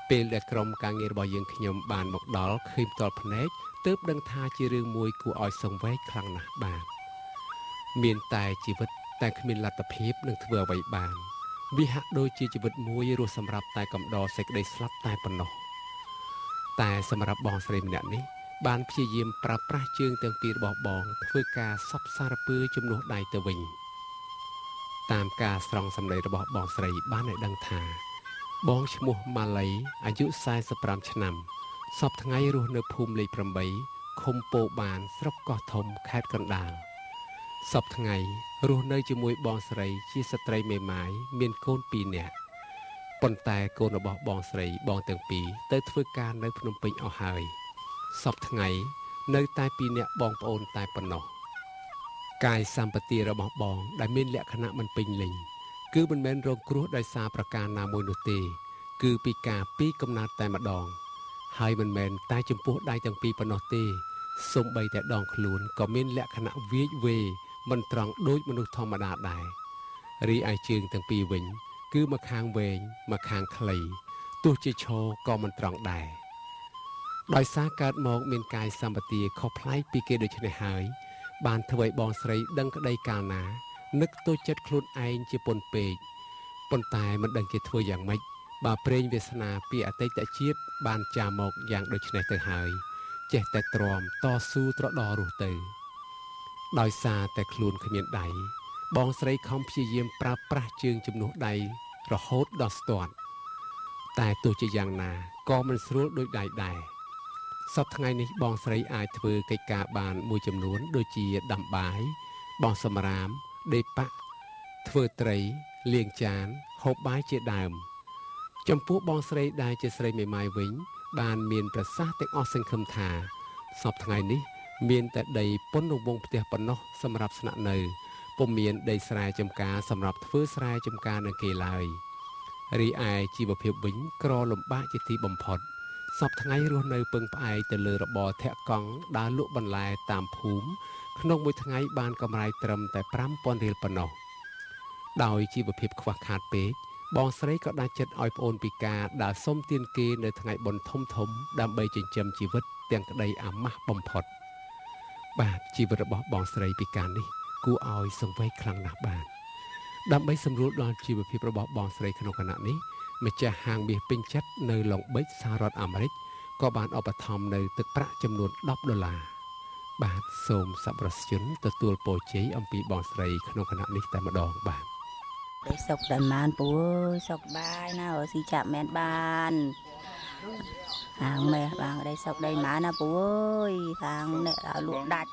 ពេលដែលក្រុមការងាររបស់យើងខ្ញុំបានមកដល់ឃើញផ្ទាល់ភ្នែកទើបដឹងថាជារឿងមួយគួរឲ្យសង្វេគខ្លាំងណាស់បាទមានតែជីវិតតែគ្មានលទ្ធភាពនឹងធ្វើអ្វីបានវាហាក់ដូចជាជីវិតមួយរស់សម្រាប់តែកំដរសេចក្តីស្លាប់តែប៉ុណ្ណោះតែសម្រាប់បងស្រីម្នាក់នេះបានព្យាយាមប្រើប្រាស់ជើងទាំងពីររបស់បងធ្វើការសពសារពើជំនួសដៃទៅវិញតាមការស្រង់សម្ដីរបស់បងស្រីបានឲ្យដឹងថាបងឈ្មោះម៉ាឡីអាយុ45ឆ្នាំសពថ្ងៃរស់នៅភូមិលេខ8ឃុំពោបានស្រុកកោះធំខេត្តកណ្ដាលសពថ្ងៃរស់នៅជាមួយបងស្រីជាស្ត្រីមេម៉ាយមានកូន2នាក់ប៉ុន្តែកូនរបស់បងស្រីបងទាំងពីរទៅធ្វើការនៅភ្នំពេញអស់ហើយសពថ្ងៃនៅតែ2នាក់បងប្អូនតែប៉ុណ្ណោះកាយសម្បទារបស់បងដែលមានលក្ខណៈមិនពេញលេញគឺមិនមែនរងគ្រោះដោយសារប្រការណាមួយនោះទេគឺពិការពីកំណើតតែម្ដងហើយមិនមែនតែចំពោះដៃទាំងពីរប៉ុណ្ណោះទេសូម្បីតែដងខ្លួនក៏មានលក្ខណៈវាយវេមិនត្រង់ដូចមនុស្សធម្មតាដែររីឯជើងទាំងពីរវិញគឺម្ខាងវែងម្ខាងខ្លីទោះជាឈរក៏មិនត្រង់ដែរដោយសារកើតមកមានកាយសម្បទាខុសប្លែកពីគេដូច្នេះហើយបានធ្វើឲ្យបងស្រីដឹងក្តីកាលណានឹកទោសចិត្តខ្លួនឯងជាពន់ពេកប៉ុន្តែមិនដឹងជាធ្វើយ៉ាងម៉េចបើប្រេងវាសនាពីអតីតជាតិបានចារមកយ៉ាងដូចនេះទៅហើយចេះតែទ្រាំតស៊ូត្រដររស់ទៅដោយសារតែខ្លួនគ្មានដៃបងស្រីខំព្យាយាមប្រើប្រាស់ជើងជំនួសដៃរហូតដល់ស្ទាត់តែទោះជាយ៉ាងណាក៏មិនស្រួលដូចដៃដែរសប្តាហ៍ថ្ងៃនេះបងស្រីអាចធ្វើកិច្ចការបានមួយចំនួនដូចជាដាំបាយបោះសម្រាមដេកប៉ាក់ធ្វើត្រីលាងចានហូបបាយជាដើមចំពោះបងស្រីដែលជាស្រីមេម៉ាយវិញបានមានប្រសាសន៍ទាំងអស់សង្ឃឹមថាសប្តាហ៍ថ្ងៃនេះមានតែដីប៉ុនរង្វង់ផ្ទះប៉ុណ្ណោះសម្រាប់ស្នាក់នៅពុំមានដីស្រែចម្ការសម្រាប់ធ្វើស្រែចម្ការនៅគេឡើយរីឯជីវភាពវិញក្រលំបាកជាទីបំផុតសប្តាហ៍ថ្ងៃរស់នៅពឹងផ្អែកទៅលើរបរធាក់កង់ដើរលក់បន្លែតាមភូមិក្នុងមួយថ្ងៃបានកម្រៃត្រឹមតែ 5,000 រៀលប៉ុណ្ណោះដោយជីវភាពខ្វះខាតពេកបងស្រីក៏ដាច់ចិត្តឲ្យប្អូនពិការដើរសុំទានគេនៅថ្ងៃបុណ្យធំៗដើម្បីចិញ្ចឹមជីវិតទាំងក្តីអាម៉ាស់បំផុតបាទជីវិតរបស់បងស្រីពិការនេះគួរឲ្យសង្វេគខ្លាំងណាស់បាទដើម្បីសម្រួលដល់ជីវភាពរបស់បងស្រីក្នុងគណៈនេះម្ចាស់ហាងមាសពេញចិត្តនៅ Long Beach សហរដ្ឋអាមេរិកក៏បានឧបត្ថម្ភនៅទឹកប្រាក់ចំនួន$10បាទសូមសប្បុរសជនទទួលពរជ័យអំពីបងស្រីក្នុងគណៈនេះតែម្ដងបាទđây sọc đàn man bố ơi sọc bài nào ở xí chạm men bàn hàng mẹ bằng ở đây sọc đây má nào bố ơi hàng này là luộc đặt